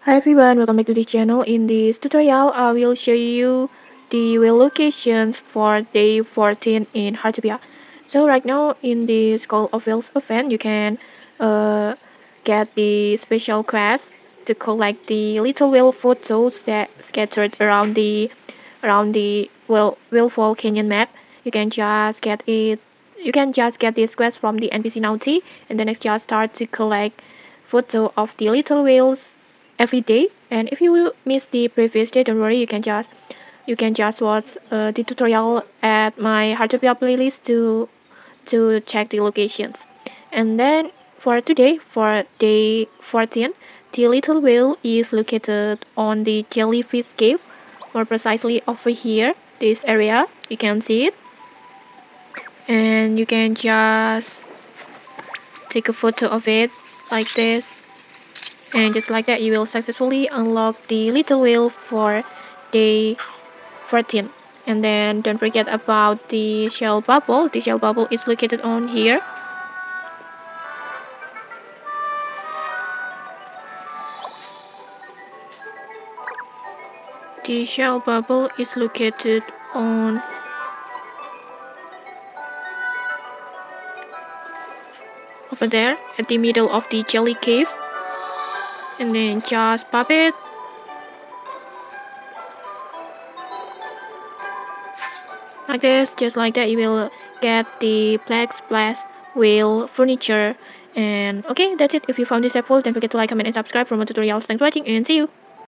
Hi everyone, welcome back to this channel. In this tutorial, I will show you the whale locations for day 14 in Heartopia. So right now in this Call of Whales event, you can get the special quest to collect the little whale photos that scattered around the Whalefall Canyon map. You can just get it. You can just get this quest from the NPC Naughty, and then just start to collect photo of the little whales every day. And if you miss the previous day, don't worry, you can just watch the tutorial at my Heartopia playlist to check the locations. And then for today, for day 14, the little whale is located on the jellyfish cave, more precisely over here, this area. You can see it, and you can just take a photo of it like this. And just like that, you will successfully unlock the little whale for day 14. And then don't forget about the shell bubble. The shell bubble is located on here. The shell bubble is located on over there at the middle of the jelly cave. And then just pop it. Like this, just like that, you will get the black splash whale furniture. And okay, that's it. If you found this helpful, don't forget to like, comment, and subscribe for more tutorials. Thanks for watching, and see you.